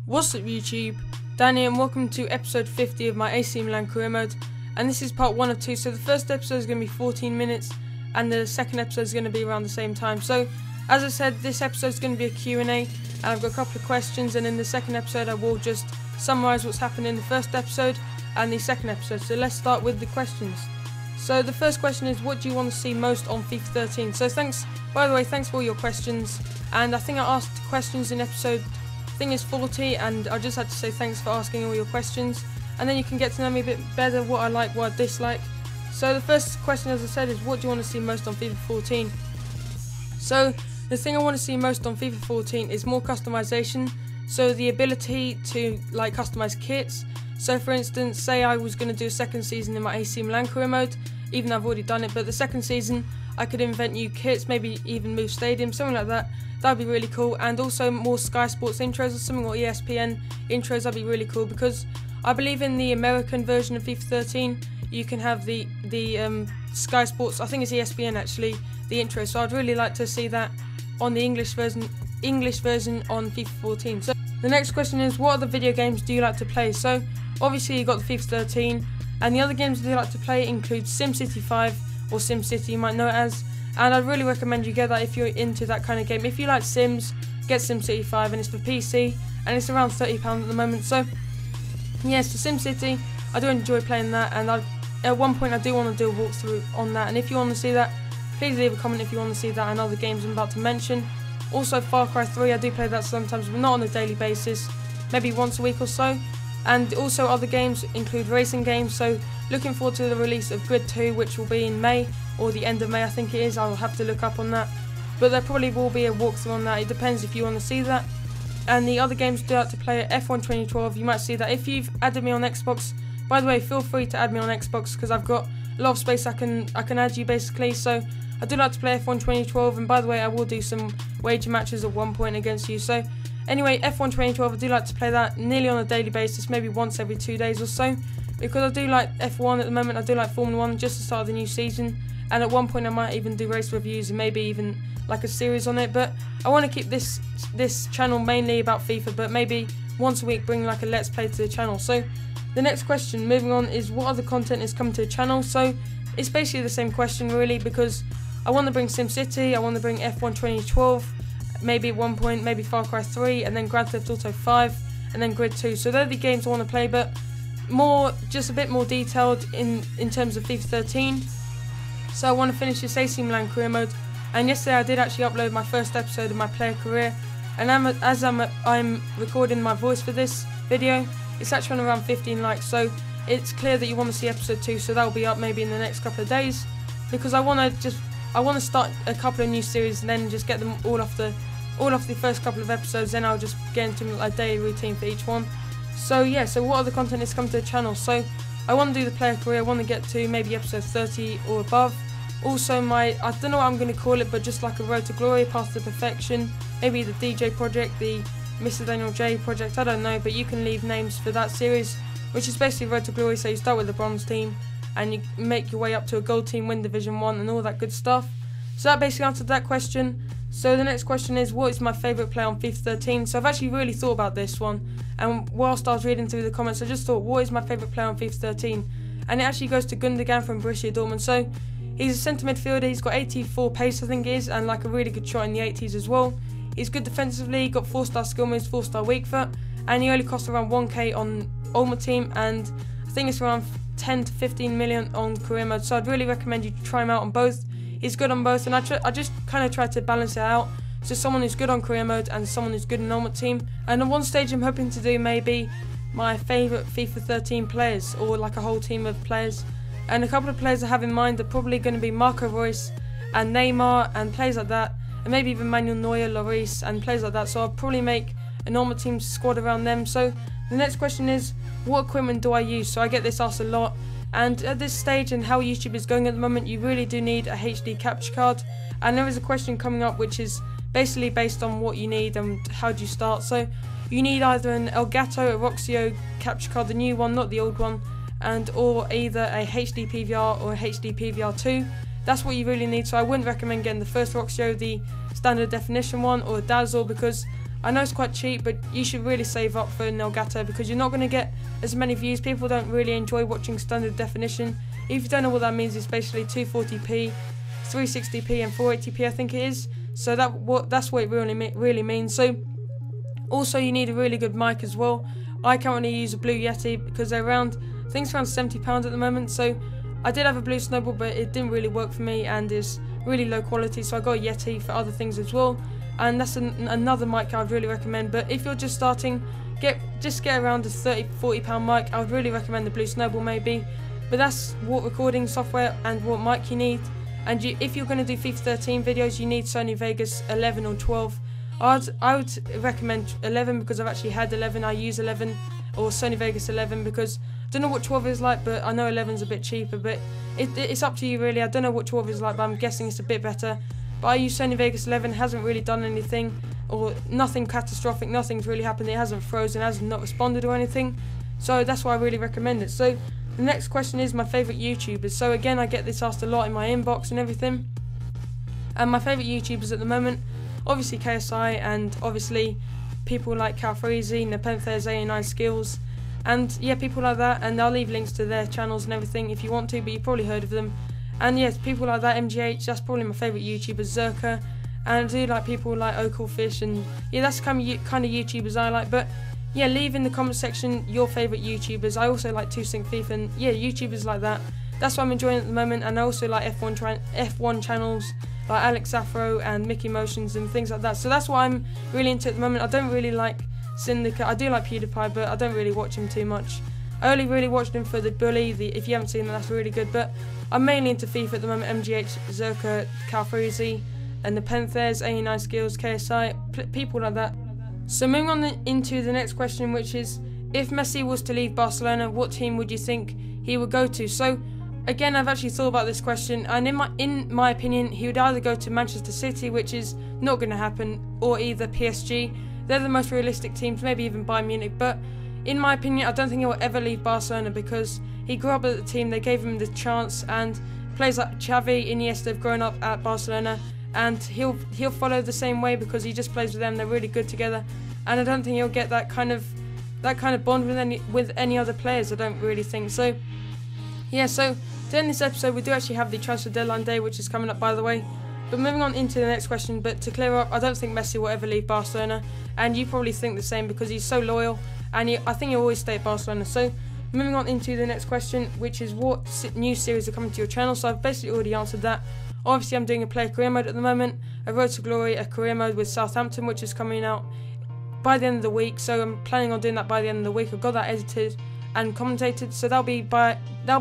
What's up YouTube, Danny, and welcome to episode 50 of my AC Milan career mode, and this is part 1 of 2, so the first episode is going to be 14 minutes and the second episode is going to be around the same time. So as I said, this episode is going to be a Q&A and I've got a couple of questions, and in the second episode I will just summarise what's happened in the first episode and the second episode. So let's start with the questions. So the first question is, what do you want to see most on FIFA 13? So thanks for all your questions, and I think I asked questions in episode I think it's 40, and I just had to say thanks for asking all your questions, and then you can get to know me a bit better, what I like, what I dislike. So the first question, as I said, is what do you want to see most on FIFA 14? So the thing I want to see most on FIFA 14 is more customization, so the ability to customize kits. So for instance, say I was going to do a second season in my AC Milan career mode, even though I've already done it, but the second season I could invent new kits, maybe even move stadiums, something like that. That'd be really cool, and also more Sky Sports intros or something, or ESPN intros. That'd be really cool, because I believe in the American version of FIFA 13 you can have the Sky Sports, I think it's ESPN actually, the intro. So I'd really like to see that on the English version on FIFA 14. So the next question is, what other video games do you like to play? So obviously you got the FIFA 13, and the other games that you like to play include SimCity 5 or SimCity, you might know it as. And I'd really recommend you get that if you're into that kind of game. If you like Sims, get SimCity 5, and it's for PC, and it's around £30 at the moment. So yes, for SimCity, I do enjoy playing that, and at one point I do want to do a walkthrough on that. And if you want to see that, please leave a comment if you want to see that and other games I'm about to mention. Also Far Cry 3, I do play that sometimes, but not on a daily basis, maybe once a week or so. And also other games include racing games, so looking forward to the release of Grid 2, which will be in May, or the end of May I think it is. I'll have to look up on that, but there probably will be a walkthrough on that. It depends if you want to see that. And the other games do like to play at F1 2012, you might see that if you've added me on Xbox. By the way, feel free to add me on Xbox, because I've got a lot of space I can add you basically. So I do like to play F1 2012, and by the way, I will do some wager matches at one point against you. So anyway, F1 2012, I do like to play that nearly on a daily basis, maybe once every 2 days or so, because I do like F1 at the moment. I do like Formula 1, just the start of the new season, and at one point I might even do race reviews and maybe even like a series on it. But I want to keep this channel mainly about FIFA, but maybe once a week bring like a let's play to the channel. So the next question, moving on, is what other content is coming to the channel? So it's basically the same question really, because I want to bring SimCity, I want to bring F1 2012, maybe at one point, maybe Far Cry 3, and then Grand Theft Auto 5, and then Grid 2. So they're the games I want to play, but just a bit more detailed in terms of FIFA 13. So I want to finish this AC Milan career mode, and yesterday I did actually upload my first episode of my player career, and as I'm recording my voice for this video, it's actually on around 15 likes, so it's clear that you want to see episode 2, so that will be up maybe in the next couple of days, because I want to start a couple of new series and then just get them all off the first couple of episodes. Then I'll just get into a daily routine for each one. So yeah, so what other content is coming to the channel? So I want to do the player career, I want to get to maybe episode 30 or above. Also I don't know what I'm going to call it, but just like a road to glory, path to perfection, maybe the DJ project, the Mr. Daniel J project, I don't know, but you can leave names for that series, which is basically road to glory. So you start with the bronze team and you make your way up to a gold team, win Division 1 and all that good stuff. So that basically answered that question. So the next question is, what is my favourite player on FIFA 13? So I've actually really thought about this one, and whilst I was reading through the comments I just thought, what is my favourite player on FIFA 13? And it actually goes to Gundogan from Borussia Dortmund. So he's a centre midfielder, he's got 84 pace I think it is, and like a really good shot in the 80s as well. He's good defensively, got 4-star skill moves, 4-star weak foot, and he only costs around 1k on Ultimate Team, and I think it's around 10 to 15 million on career mode. So I'd really recommend you try him out on both. He's good on both, and I just kind of try to balance it out. So someone who's good on career mode and someone who's good in Ultimate Team. And at one stage I'm hoping to do maybe my favourite FIFA 13 players, or like a whole team of players. And a couple of players I have in mind are probably going to be Marco Reus and Neymar and players like that, and maybe even Manuel Neuer, Lloris and players like that. So I'll probably make a Ultimate Team squad around them. So the next question is, what equipment do I use? So I get this asked a lot, and at this stage and how YouTube is going at the moment, you really do need a HD capture card. And there is a question coming up which is basically based on what you need and how do you start. So you need either an Elgato, a Roxio capture card, the new one, not the old one, or either a HD PVR or a HD PVR 2. That's what you really need. So I wouldn't recommend getting the first Roxio, the standard definition one, or a Dazzle, because I know it's quite cheap, but you should really save up for Elgato because you're not going to get as many views. People don't really enjoy watching standard definition. If you don't know what that means, it's basically 240p, 360p and 480p I think it is. So that's what it really means. So also you need a really good mic as well. I currently use a Blue Yeti because they're around, I think it's around £70 at the moment. So I did have a Blue Snowball, but it didn't really work for me and is really low quality. So I got a Yeti for other things as well. And that's another mic I'd really recommend. But if you're just starting, just get around a £30-40 mic. I would really recommend the Blue Snowball maybe. But that's what recording software and what mic you need. And if you're going to do FIFA 13 videos, you need Sony Vegas 11 or 12. I would recommend 11 because I've actually had 11. I use 11 or Sony Vegas 11 because I don't know what 12 is like, but I know 11's a bit cheaper. But it's up to you really. I don't know what 12 is like, but I'm guessing it's a bit better. But I use Sony Vegas 11. Hasn't really done anything or nothing catastrophic. Nothing's really happened. It hasn't frozen, hasn't not responded or anything. So that's why I really recommend it. So the next question is my favourite YouTubers. So again, I get this asked a lot in my inbox and everything. And my favourite YouTubers at the moment, obviously KSI, and obviously people like Calfreezy, Nepenthes, 89 Skills, and yeah, people like that. And I'll leave links to their channels and everything if you want to, but you've probably heard of them. And yes, people like that, MGH, that's probably my favourite YouTubers, Zerka. And I do like people like Oaklfish, and yeah, that's kind of YouTubers I like. But yeah, leave in the comment section your favourite YouTubers. I also like 2Sync FIFA, and yeah, YouTubers like that. That's what I'm enjoying at the moment. And I also like F1 channels like Alex Afro and Mickey Motions and things like that. So that's what I'm really into at the moment. I don't really like Syndicate. I do like PewDiePie, but I don't really watch him too much. I only really watched him for the Bully. If you haven't seen that, that's really good. But I'm mainly into FIFA at the moment. MGH, Zerka, Calfreezy, and Nepenthes, 89 Skills, KSI, people like that. So moving on into the next question, which is, if Messi was to leave Barcelona, what team would you think he would go to? So again, I've actually thought about this question, and in my opinion, he would either go to Manchester City, which is not going to happen, or either PSG. They're the most realistic teams, maybe even Bayern Munich. But in my opinion, I don't think he will ever leave Barcelona because he grew up at the team, they gave him the chance, and players like Xavi, Iniesta have grown up at Barcelona, and he'll follow the same way because he just plays with them. They're really good together, and I don't think he'll get that kind of bond with any other players. I don't really think so. Yeah, so to end this episode, we do actually have the transfer deadline day, which is coming up, by the way. But moving on into the next question, but to clear up, I don't think Messi will ever leave Barcelona, and you probably think the same because he's so loyal, and I think he'll always stay at Barcelona. So moving on into the next question, which is what new series are coming to your channel. So I've basically already answered that. Obviously, I'm doing a player career mode at the moment, a Road to Glory, a career mode with Southampton, which is coming out by the end of the week. So I'm planning on doing that by the end of the week. I've got that edited and commentated, so that'll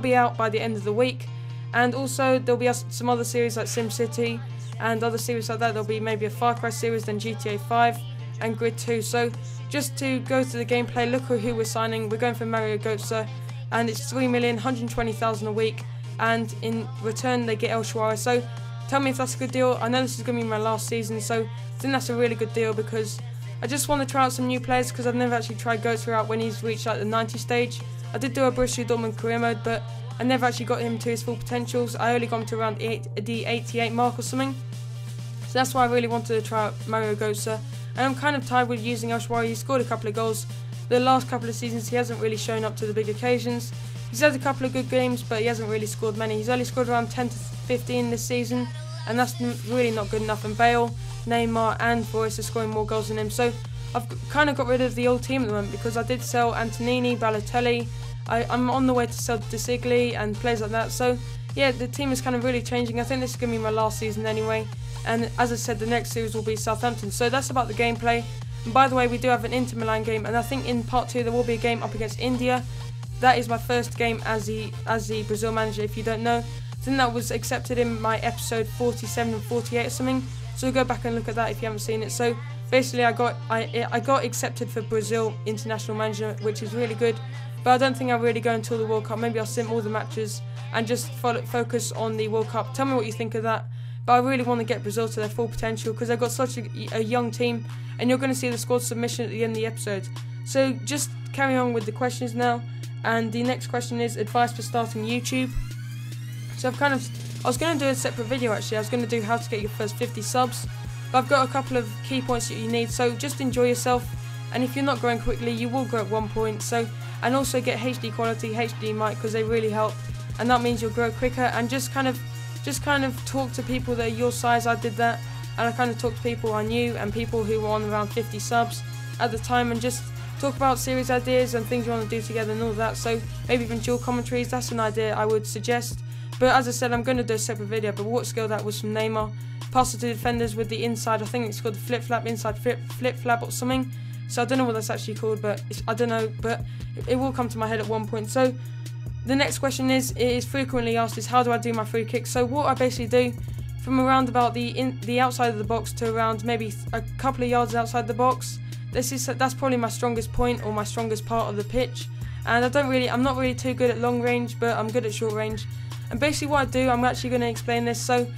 be out by the end of the week. And also there'll be some other series like SimCity and other series like that. There'll be maybe a Far Cry series, then GTA 5 and Grid 2. So just to go through the gameplay, look at who we're signing. We're going for Mario Götze, and it's 3,120,000 a week, and in return they get El Shaarawy. So tell me if that's a good deal. I know this is going to be my last season, so I think that's a really good deal because I just want to try out some new players because I've never actually tried Götze out when he's reached like the 90 stage. I did do a Borussia Dortmund career mode, but I never actually got him to his full potentials. I only got him to around the 88 mark or something. So that's why I really wanted to try out Mario Götze. And I'm kind of tired with using El Shaarawy. He scored a couple of goals. The last couple of seasons he hasn't really shown up to the big occasions. He's had a couple of good games, but he hasn't really scored many. He's only scored around 10 to 15 this season, and that's really not good enough. And Bale, Neymar and Royce are scoring more goals than him. So I've kind of got rid of the old team at the moment because I did sell Antonini, Balotelli. I'm on the way to sell De Sigli and players like that. So yeah, the team is kind of really changing. I think this is going to be my last season anyway. And as I said, the next series will be Southampton. So that's about the gameplay. And by the way, we do have an Inter Milan game, and I think in part 2 there will be a game up against India. That is my first game as the Brazil manager, if you don't know. I think that was accepted in my episode 47 and 48 or something. So go back and look at that if you haven't seen it. So basically I got accepted for Brazil international manager, which is really good. But I don't think I'll really go until the World Cup. Maybe I'll sim all the matches and just focus on the World Cup. Tell me what you think of that. But I really want to get Brazil to their full potential because they've got such a young team, and you're going to see the squad submission at the end of the episode. So just carry on with the questions now. And the next question is advice for starting YouTube. So I was going to do a separate video actually. I was going to do how to get your first 50 subs. but I've got a couple of key points that you need, so just enjoy yourself, and if you're not growing quickly, you will grow at one point. So, and also get HD quality, HD mic, because they really help, and that means you'll grow quicker. And just kind of talk to people that are your size. I did that, and I kind of talked to people I knew and people who were on around 50 subs at the time, and just talk about series ideas and things you want to do together and all that. So maybe even dual commentaries, that's an idea I would suggest. But as I said, I'm going to do a separate video, but what skill that was from Neymar. Pass it to defenders with the inside, I think it's called the flip-flap, inside flip-flap or something. So I don't know what that's actually called, but I don't know, but it will come to my head at one point. So the next question it is frequently asked, is how do I do my free kicks? So what I basically do, from around about the outside of the box to around maybe a couple of yards outside the box, that's probably my strongest point or my strongest part of the pitch. And I'm not really too good at long range, but I'm good at short range. And basically what I do, I'm actually going to explain this. So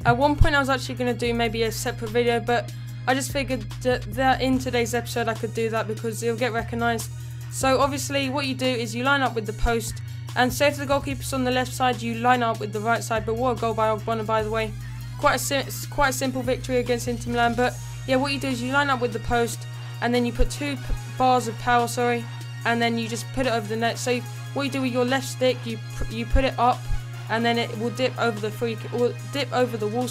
at one point I was actually going to do maybe a separate video, but I just figured that in today's episode I could do that because it'll get recognised. So obviously what you do is you line up with the post, and say if the goalkeeper's on the left side, you line up with the right side. But what a goal by Ogbonna, by the way. Quite a simple victory against Inter Milan. But yeah, what you do is you line up with the post, and then you put 2 bars of power, and then you just put it over the net. So what you do with your left stick, you put it up, and then it will dip over the wall,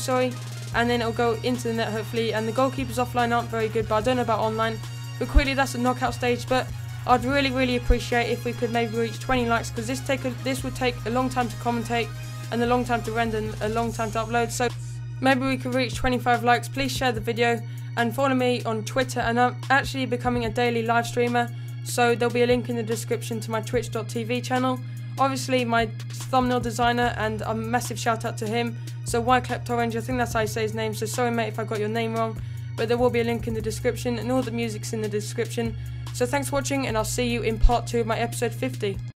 and then it'll go into the net hopefully. And the goalkeepers offline aren't very good, but I don't know about online. But quickly, that's a knockout stage. But I'd really appreciate if we could maybe reach 20 likes, because this would take a long time to commentate, and a long time to render, and a long time to upload. So maybe we could reach 25 likes. Please share the video and follow me on Twitter, and I'm actually becoming a daily live streamer, so there'll be a link in the description to my twitch.tv channel. Obviously my thumbnail designer, and a massive shout out to him, so Orange, I think that's how you say his name, so sorry mate if I got your name wrong, but there will be a link in the description, and all the music's in the description. So thanks for watching, and I'll see you in part 2 of my episode 50.